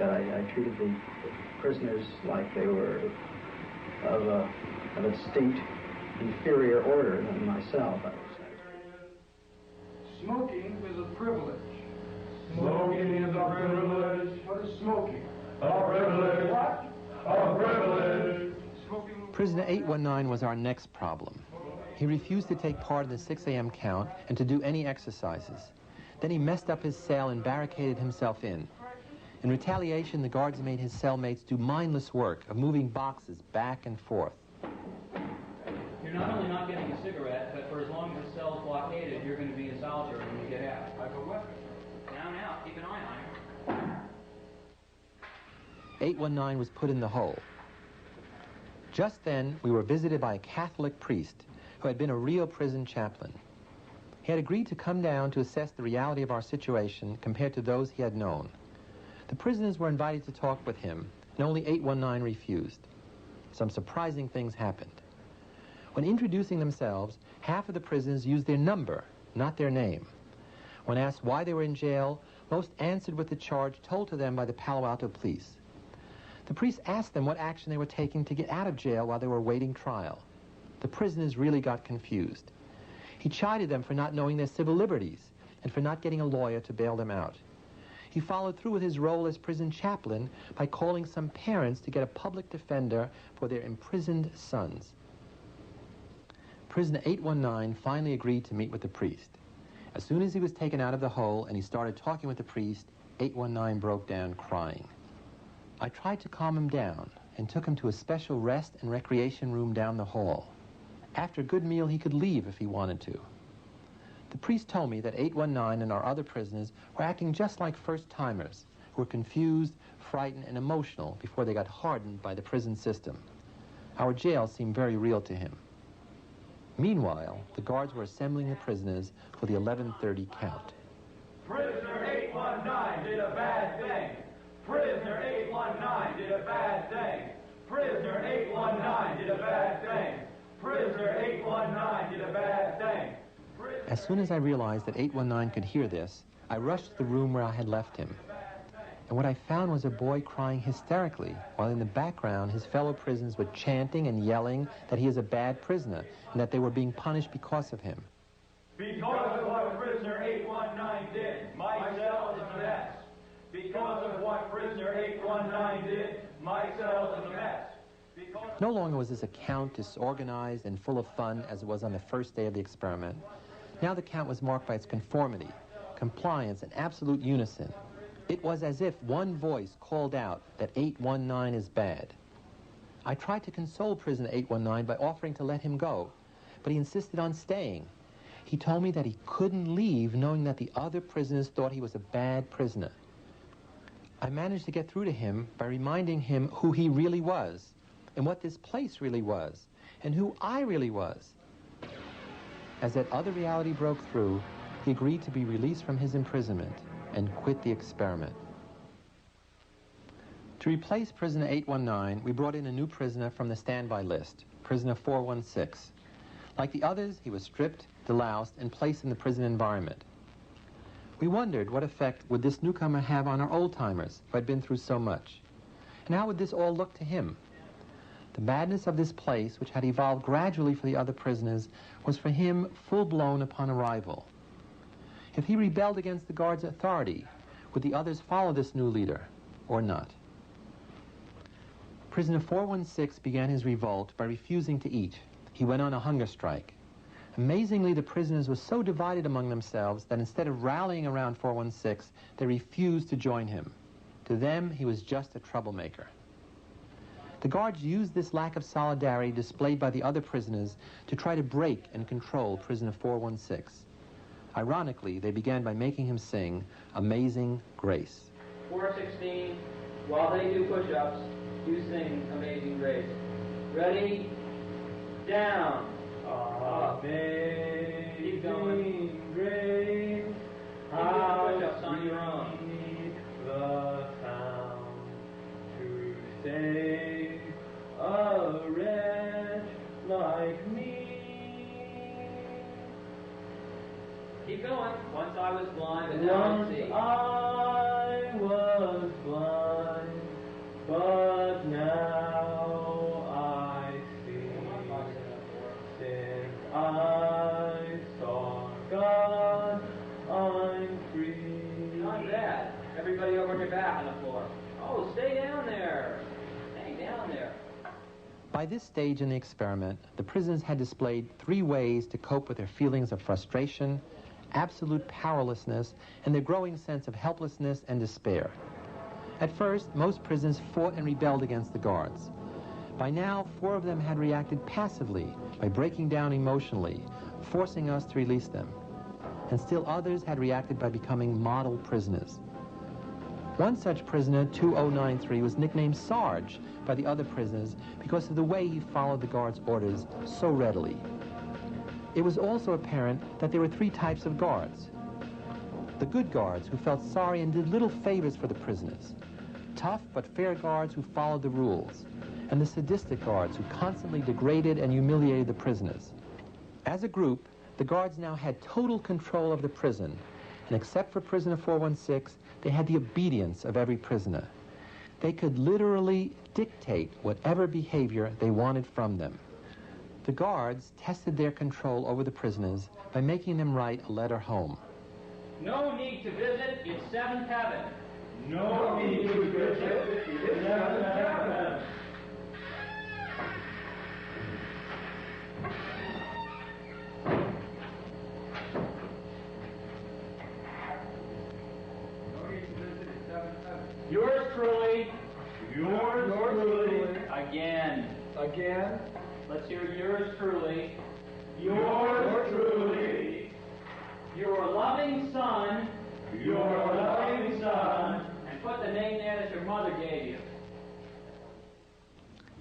like that. I treated the prisoners like they were of a distinct inferior order than myself, I would say. Smoking is a privilege. Smoking is a privilege. What is smoking? A privilege. What? A privilege. Smoking. Prisoner 819 was our next problem. He refused to take part in the 6 a.m. count and to do any exercises. Then he messed up his cell and barricaded himself in. In retaliation, the guards made his cellmates do mindless work of moving boxes back and forth. You're not only not getting a cigarette, but for as long as the cell's blockaded, you're going to be in solitary when you get out. I have a weapon. Now, keep an eye on him. 819 was put in the hole. Just then, we were visited by a Catholic priest who had been a real prison chaplain. He had agreed to come down to assess the reality of our situation compared to those he had known. The prisoners were invited to talk with him, and only 819 refused. Some surprising things happened. When introducing themselves, half of the prisoners used their number, not their name. When asked why they were in jail, most answered with the charge told to them by the Palo Alto police. The priest asked them what action they were taking to get out of jail while they were awaiting trial. The prisoners really got confused. He chided them for not knowing their civil liberties and for not getting a lawyer to bail them out. He followed through with his role as prison chaplain by calling some parents to get a public defender for their imprisoned sons. Prisoner 819 finally agreed to meet with the priest. As soon as he was taken out of the hole and he started talking with the priest, 819 broke down crying. I tried to calm him down and took him to a special rest and recreation room down the hall. After a good meal, he could leave if he wanted to. The priest told me that 819 and our other prisoners were acting just like first-timers, who were confused, frightened, and emotional before they got hardened by the prison system. Our jail seemed very real to him. Meanwhile, the guards were assembling the prisoners for the 11:30 count. Prisoner 819 did a bad thing. Prisoner 819 did a bad thing. Prisoner 819 did a bad thing. Prisoner 819 did a bad thing. As soon as I realized that 819 could hear this, I rushed to the room where I had left him. And what I found was a boy crying hysterically, while in the background his fellow prisoners were chanting and yelling that he is a bad prisoner and that they were being punished because of him. Because of what prisoner 819 did, my cell is a mess. Because of what prisoner 819 did, my cell is a mess. No longer was this a count disorganized and full of fun as it was on the first day of the experiment. Now the count was marked by its conformity, compliance, and absolute unison. It was as if one voice called out that 819 is bad. I tried to console prisoner 819 by offering to let him go, but he insisted on staying. He told me that he couldn't leave knowing that the other prisoners thought he was a bad prisoner. I managed to get through to him by reminding him who he really was, and what this place really was, and who I really was. As that other reality broke through, he agreed to be released from his imprisonment and quit the experiment. To replace prisoner 819, we brought in a new prisoner from the standby list, prisoner 416. Like the others, he was stripped, deloused, and placed in the prison environment. We wondered what effect would this newcomer have on our old-timers who had been through so much, and how would this all look to him? The madness of this place, which had evolved gradually for the other prisoners, was for him full-blown upon arrival. If he rebelled against the guard's authority, would the others follow this new leader, or not? Prisoner 416 began his revolt by refusing to eat. He went on a hunger strike. Amazingly, the prisoners were so divided among themselves that instead of rallying around 416, they refused to join him. To them, he was just a troublemaker. The guards used this lack of solidarity displayed by the other prisoners to try to break and control prisoner 416. Ironically, they began by making him sing Amazing Grace. 416, while they do push-ups, you sing Amazing Grace. Ready? Down. Amazing Keep going. grace, How push-ups on your own. the sound to save a wretch like me. Keep going. Once I was blind, but now I Once see. I was blind. tapping the floor. Oh, stay down there. Stay down there. By this stage in the experiment, the prisoners had displayed 3 ways to cope with their feelings of frustration, absolute powerlessness, and their growing sense of helplessness and despair. At first, most prisoners fought and rebelled against the guards. By now, 4 of them had reacted passively by breaking down emotionally, forcing us to release them. And still others had reacted by becoming model prisoners. One such prisoner, 2093, was nicknamed Sarge by the other prisoners because of the way he followed the guards' orders so readily. It was also apparent that there were 3 types of guards. The good guards, who felt sorry and did little favors for the prisoners. Tough but fair guards who followed the rules. And the sadistic guards who constantly degraded and humiliated the prisoners. As a group, the guards now had total control of the prison, and except for prisoner 416, they had the obedience of every prisoner. They could literally dictate whatever behavior they wanted from them. The guards tested their control over the prisoners by making them write a letter home. No need to visit, it's 7th heaven. No need to visit, it's 7th heaven. Yours truly. Yours truly. Again. Again. Let's hear yours truly. Yours truly. Your loving son. Your loving son. And put the name there that your mother gave you.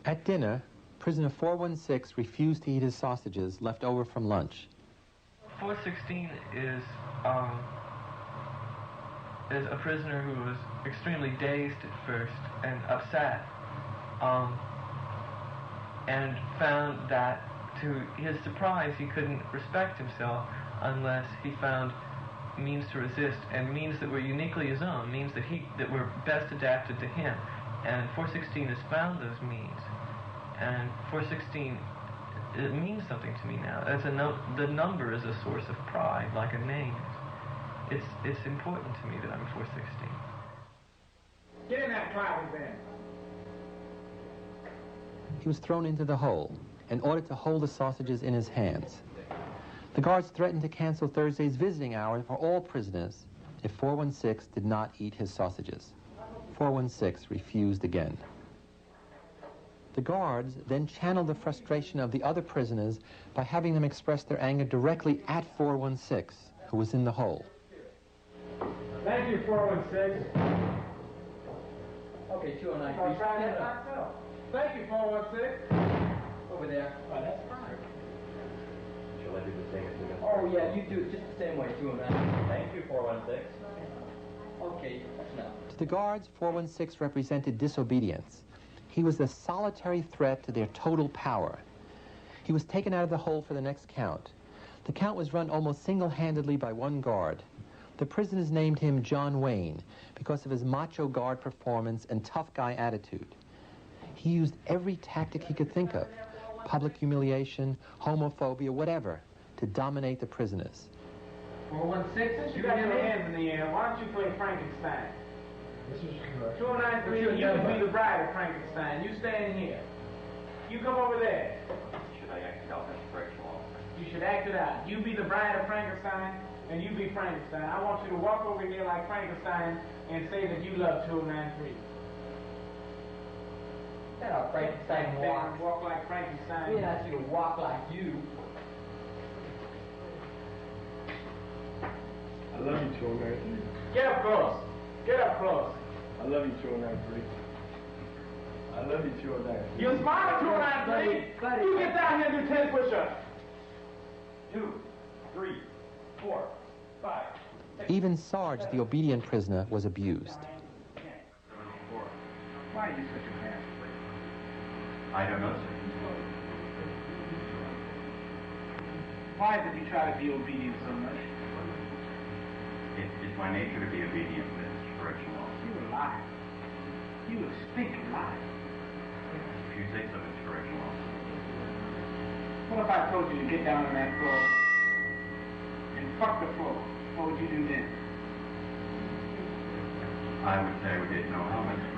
At dinner, prisoner 416 refused to eat his sausages left over from lunch. 416 is a prisoner who was extremely dazed at first and upset, and found that, to his surprise, he couldn't respect himself unless he found means to resist, and means that were uniquely his own, means that were best adapted to him. And 416 has found those means, and 416, it means something to me now. The number is a source of pride, like a name. It's important to me that I'm 416. Get in that closet then. He was thrown into the hole and ordered to hold the sausages in his hands. The guards threatened to cancel Thursday's visiting hour for all prisoners if 416 did not eat his sausages. 416 refused again. The guards then channeled the frustration of the other prisoners by having them express their anger directly at 416, who was in the hole. Thank you, 416. Okay, 209. I'll try that myself. Thank you, 416. Over there. Oh, that's fine. Shall I do the same thing? Oh, yeah, you do it just the same way, 209. Thank you, 416. Okay, that's enough. To the guards, 416 represented disobedience. He was a solitary threat to their total power. He was taken out of the hole for the next count. The count was run almost single-handedly by one guard. The prisoners named him John Wayne because of his macho guard performance and tough guy attitude. He used every tactic he could think of, public humiliation, homophobia, whatever, to dominate the prisoners. 416, you got your hands in the air. Why don't you play Frankenstein? This is correct. 293, you can be the bride of Frankenstein. You stand here. You come over there. Should I act it out as correctional officer? You should act it out. You be the bride of Frankenstein, and you be Frankenstein. I want you to walk over here like Frankenstein and say that you love 293. That's how Frankenstein walks. Walk like Frankenstein. We ask you to walk like you. I love you, 293. Get up close. Get up close. I love you, 293. I love you, 293. You smile, 293. You get down here and do 10 push-ups. 2, 3, 4, 5, 6. Even Sarge, the obedient prisoner, was abused. Why are you such a man? I don't know, sir. Why did you try to be obedient so much? It's my nature to be obedient, Mr. Correctional Officer. You a liar. You a stinking liar. If you say so, Mr. Correctional Officer. What if I told you to get down on that floor and fuck the floor? What would you do then? I would say we didn't know how much